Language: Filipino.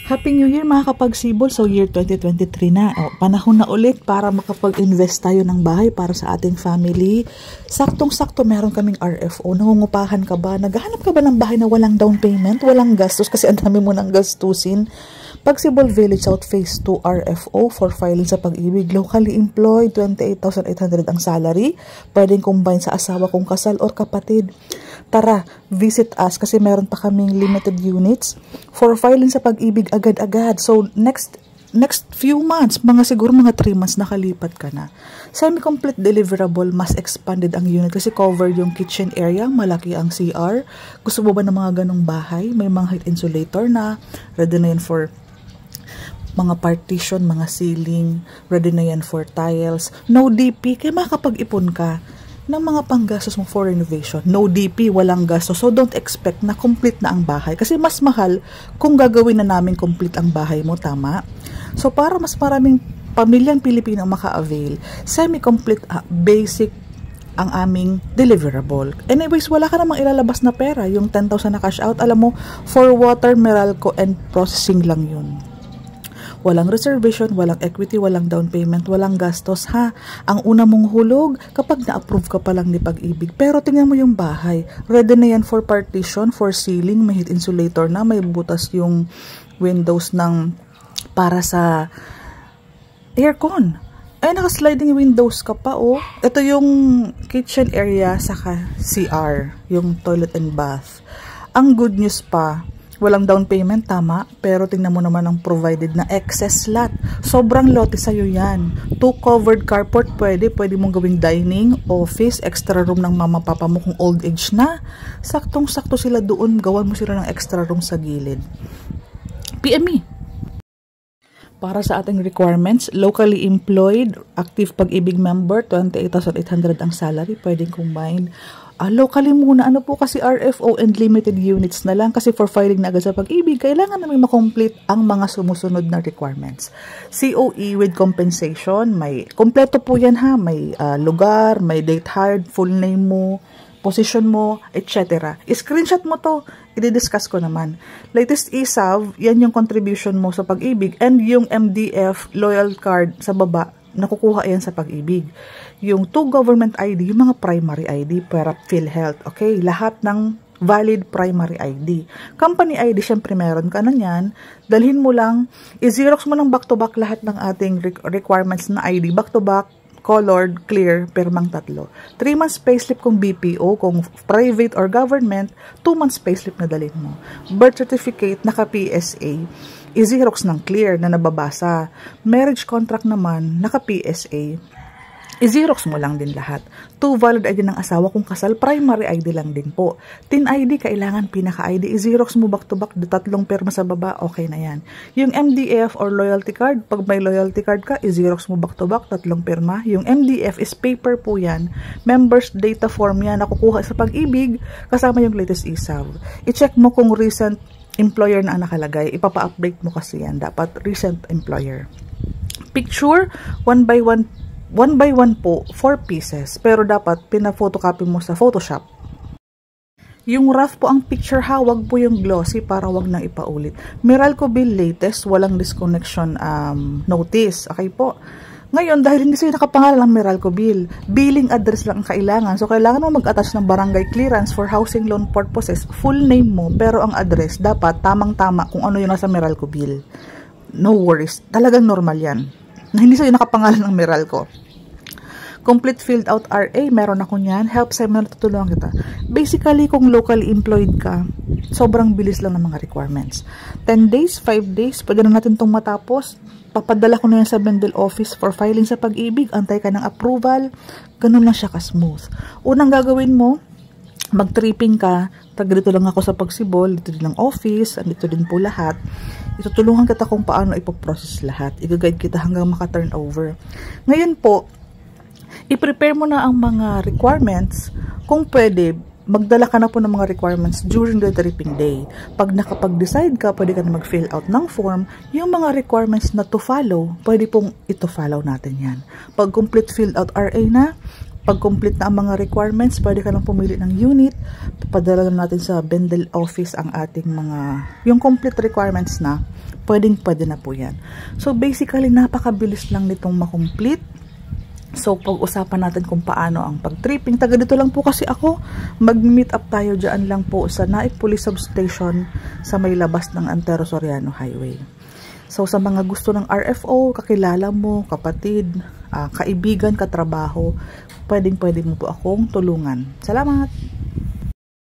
Happy New Year mga kapagsibol. So year 2023 na. Panahon na ulit para makapag-invest tayo ng bahay para sa ating family. Saktong-sakto meron kaming RFO. Nangungupahan ka ba? Naghahanap ka ba ng bahay na walang down payment? Walang gastos kasi ang dami mo ng gastusin. Pagsibol Village South Phase 2 RFO for filing sa pag-ibig. Locally employed, 28,800 ang salary. Pwedeng combine sa asawa kong kasal or kapatid. Tara, visit us kasi meron pa kaming limited units for filing sa pag-ibig agad-agad. So, next few months, siguro mga 3 months nakalipat ka na. Semi-complete deliverable, mas expanded ang unit kasi cover yung kitchen area, malaki ang CR. Gusto mo ba ng mga ganong bahay? May mga heat insulator na, ready na yan for mga partition, mga ceiling, ready na yan for tiles. No DP, kaya makakapag-ipon ka ng mga panggastos mo for renovation. No DP, walang gastos. So, don't expect na complete na ang bahay. Kasi mas mahal kung gagawin na namin complete ang bahay mo, tama? So, para mas maraming pamilyang Pilipino maka-avail, semi-complete, basic ang aming deliverable. Anyways, wala ka namang ilalabas na pera. Yung 10,000 na cash out, alam mo, for water, Meralco, and processing lang yun. Walang reservation, walang equity, walang down payment, walang gastos ha. Ang una mong hulog kapag na-approve ka pa lang ni Pag-ibig. Pero tingnan mo yung bahay. Ready na yan for partition, for ceiling, may heat insulator na, may butas yung windows ng para sa aircon. Ay, naka-sliding windows ka pa, oh. Ito yung kitchen area saka CR, yung toilet and bath. Ang good news pa, walang down payment, tama? Pero tingnan mo naman ang provided na excess lot. Sobrang lote sa'yo yan. 2 covered carport, pwede mong gawing dining, office, extra room ng mama papa mo kung old age na. Saktong-sakto sila doon, gawan mo sila ng extra room sa gilid. PME. Para sa ating requirements, locally employed, active Pag-ibig member, 28,800 ang salary, pwedeng combined. Locally muna, ano po kasi RFO and limited units na lang kasi for filing na agad sa Pag-ibig, kailangan namin makomplete ang mga sumusunod na requirements. COE with compensation, may kompleto po yan ha, may lugar, may date hired, full name mo, position mo, etc. I-screenshot mo to, i-discuss ko naman. Latest ESAV, yan yung contribution mo sa Pag-ibig and yung MDF loyal card sa baba, nakukuha yan sa Pag-ibig. Yung 2 government ID, yung mga primary ID para PhilHealth, okay? Lahat ng valid primary ID. Company ID, syempre meron ka na yan. Dalhin mo lang, i-xerox mo ng back-to-back lahat ng ating requirements na ID. Back-to-back, colored, clear, permang 3. 3 months payslip kung BPO, kung private or government, 2 months payslip na dalhin mo. Birth certificate, naka-PSA. I-xerox ng clear na nababasa. Marriage contract naman, naka-PSA. I-xerox mo lang din lahat. 2 valid ID ng asawa kung kasal, primary ID lang din po. TIN ID, kailangan pinaka-ID. I-xerox mo back-to-back, 3 perma sa baba, okay na yan. Yung MDF or loyalty card, pag may loyalty card ka, i-xerox mo back-to-back, 3 perma. Yung MDF is paper po yan. Members data form yan, nakukuha sa Pag-ibig, kasama yung latest ESAV. I-check mo kung recent employer na ang nakalagay. Ipapa-update mo kasi yan. Dapat recent employer. Picture, 1 by 1 po, 4 pieces. Pero dapat pina-photocopy mo sa Photoshop. Yung rough po ang picture ha, wag po yung glossy para wag nang ipaulit. Meralco bill latest, walang disconnection notice. Okay po. Ngayon, dahil hindi sa'yo nakapangalan ng Meralco bill, billing address lang ang kailangan. So, kailangan mo mag-attach ng barangay clearance for housing loan purposes. Full name mo, pero ang address dapat tamang-tama kung ano yung nasa Meralco bill. No worries. Talagang normal yan. Na hindi sa'yo nakapangalan ng Meralco. Complete filled out RA, meron ako niyan. Help sa mga natutulungan kita. Basically, kung locally employed ka, sobrang bilis lang ng mga requirements. 10 days, 5 days, pwede na natin itong matapos. Papadala ko na yan sa Bendel office for filing sa Pag-ibig. Antay ka ng approval. Ganun lang siya ka-smooth. Unang gagawin mo, mag-tripping ka. Dito lang ako sa Pagsibol. Dito din ang office. Dito din po lahat. Itutulungan kita kung paano ipoprocess lahat. I-guide kita hanggang maka-turnover. Ngayon po, i-prepare mo na ang mga requirements. Kung pwede, magdala ka na po ng mga requirements during the tripping day. Pag nakapag-decide ka, pwede ka na mag-fill out ng form. Yung mga requirements na to follow, pwede pong ito follow natin yan. Pag complete filled out RA na, Pag complete na ang mga requirements, pwede ka lang pumili ng unit. Papadala lang natin sa Bendel office ang ating yung complete requirements na, pwede na po yan. So basically, napakabilis lang nitong makomplete. So pag-usapan natin kung paano ang pag-tripping. Taga dito lang po kasi ako. Mag-meet up tayo dyan lang po sa Naik Police Substation sa may labas ng Antero Soriano Highway. So sa mga gusto ng RFO, kakilala mo, kapatid, kaibigan, katrabaho, pwedeng mo po akong tulungan. Salamat!